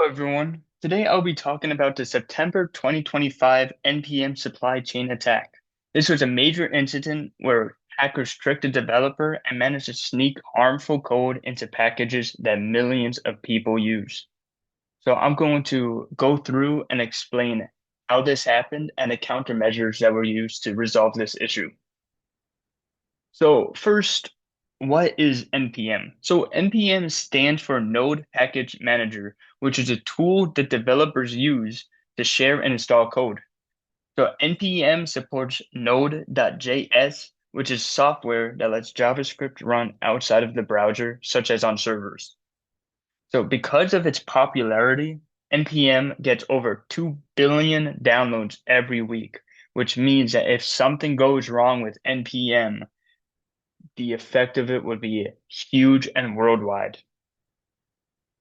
everyone. Today I'll be talking about the September 2025 NPM supply chain attack. This was a major incident where hackers tricked a developer and managed to sneak harmful code into packages that millions of people use. So I'm going to go through and explain how this happened and the countermeasures that were used to resolve this issue. So first, what is NPM? So NPM stands for Node Package Manager, which is a tool that developers use to share and install code. So NPM supports Node.js, which is software that lets JavaScript run outside of the browser, such as on servers. So because of its popularity, NPM gets over 2 billion downloads every week, which means that if something goes wrong with NPM, the effect of it would be huge and worldwide.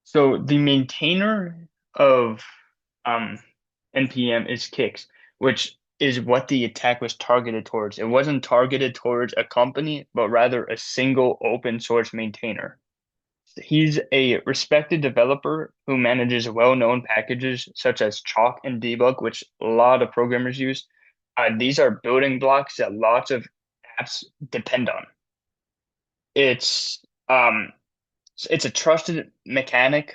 So the maintainer of um, NPM is Kix, which is what the attack was targeted towards. It wasn't targeted towards a company, but rather a single open source maintainer. He's a respected developer who manages well-known packages such as Chalk and Debug, which a lot of programmers use. These are building blocks that lots of apps depend on. It's um, it's a trusted mechanic,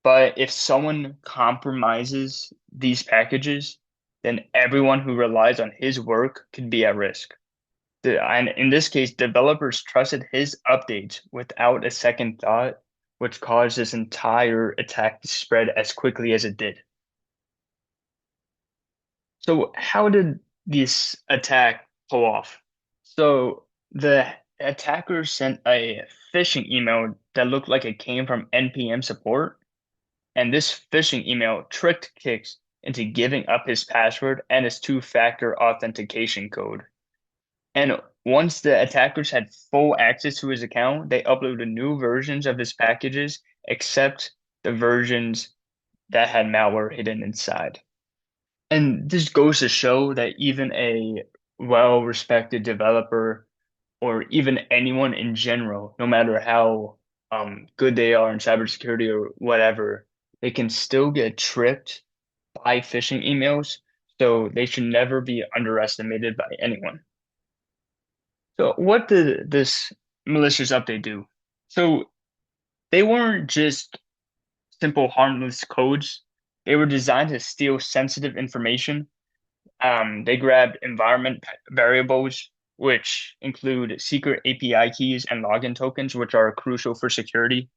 but if someone compromises these packages, then everyone who relies on his work could be at risk. And in this case, developers trusted his updates without a second thought, which caused this entire attack to spread as quickly as it did. So how did this attack pull off? So the attackers sent a phishing email that looked like it came from NPM support, and this phishing email tricked Kix into giving up his password and his two-factor authentication code. And once the attackers had full access to his account, they uploaded new versions of his packages, except the versions that had malware hidden inside. And this goes to show that even a well-respected developer or even anyone in general, no matter how good they are in cybersecurity or whatever, they can still get tricked by phishing emails. So they should never be underestimated by anyone. So what did this malicious update do? So they weren't just simple harmless codes. They were designed to steal sensitive information. They grabbed environment variables, which include secret API keys and login tokens, which are crucial for security.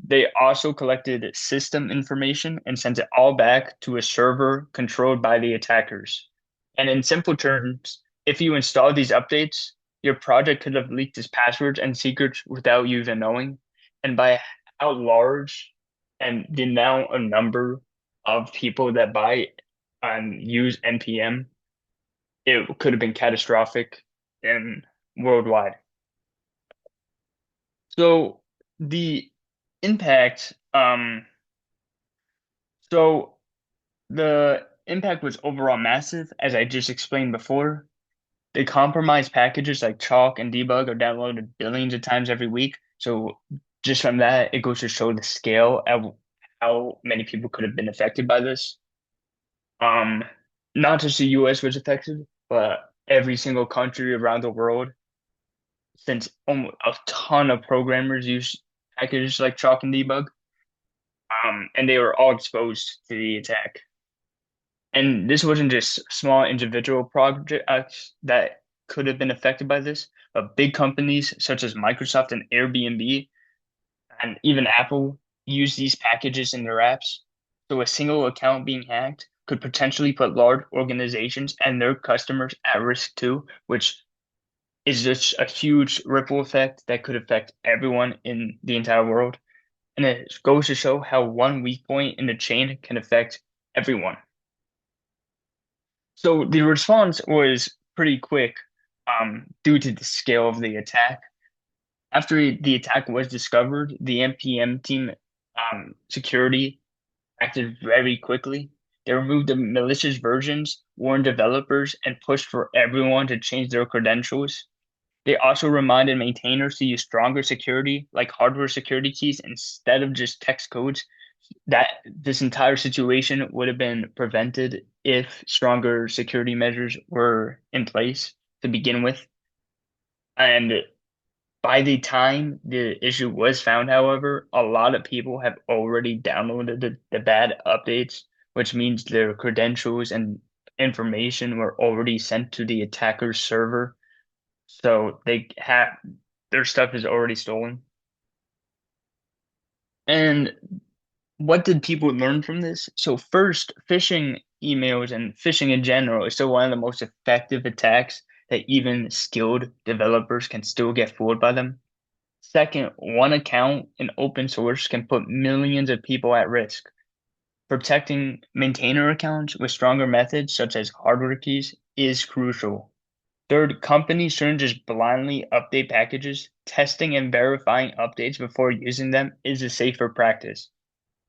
They also collected system information and sent it all back to a server controlled by the attackers. And in simple terms, if you install these updates, your project could have leaked its passwords and secrets without you even knowing. And by how large and the amount of number of people that buy and use NPM, it could have been catastrophic and worldwide. So the impact, so the impact was overall massive, as I just explained before. The compromised packages like Chalk and Debug are downloaded billions of times every week. So just from that, it goes to show the scale of how many people could have been affected by this. Um, Not just the US was affected, but every single country around the world, since almost a ton of programmers use packages like Chalk and Debug, and they were all exposed to the attack. And this wasn't just small individual projects that could have been affected by this, but big companies such as Microsoft and Airbnb and even Apple use these packages in their apps. So a single account being hacked could potentially put large organizations and their customers at risk too, which is just a huge ripple effect that could affect everyone in the entire world. And it goes to show how one weak point in the chain can affect everyone. So the response was pretty quick due to the scale of the attack. After the attack was discovered, the NPM team security acted very quickly. They removed the malicious versions, warned developers, and pushed for everyone to change their credentials. They also reminded maintainers to use stronger security, like hardware security keys, instead of just text codes, That this entire situation would have been prevented if stronger security measures were in place to begin with. And by the time the issue was found, however, a lot of people have already downloaded the bad updates, which means their credentials and information were already sent to the attacker's server. So they have their stuff is already stolen. And what did people learn from this? So first, phishing emails and phishing in general is still one of the most effective attacks that even skilled developers can still get fooled by them. Second, one account in open source can put millions of people at risk. Protecting maintainer accounts with stronger methods, such as hardware keys, is crucial. Third, companies shouldn't just blindly update packages. Testing and verifying updates before using them is a safer practice.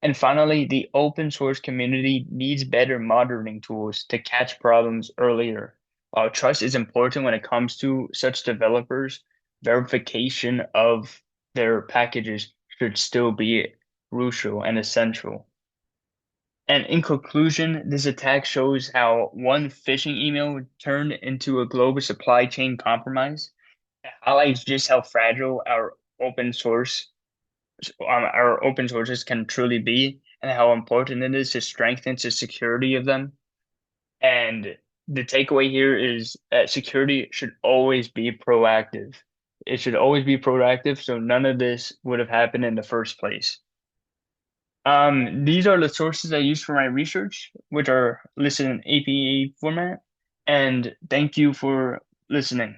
And finally, the open source community needs better monitoring tools to catch problems earlier. While trust is important when it comes to such developers, verification of their packages should still be crucial and essential. And in conclusion, this attack shows how one phishing email turned into a global supply chain compromise. It highlights just how fragile our open sources can truly be and how important it is to strengthen the security of them. And the takeaway here is that security should always be proactive. It should always be proactive, so none of this would have happened in the first place. These are the sources I use for my research, which are listed in APA format. And thank you for listening.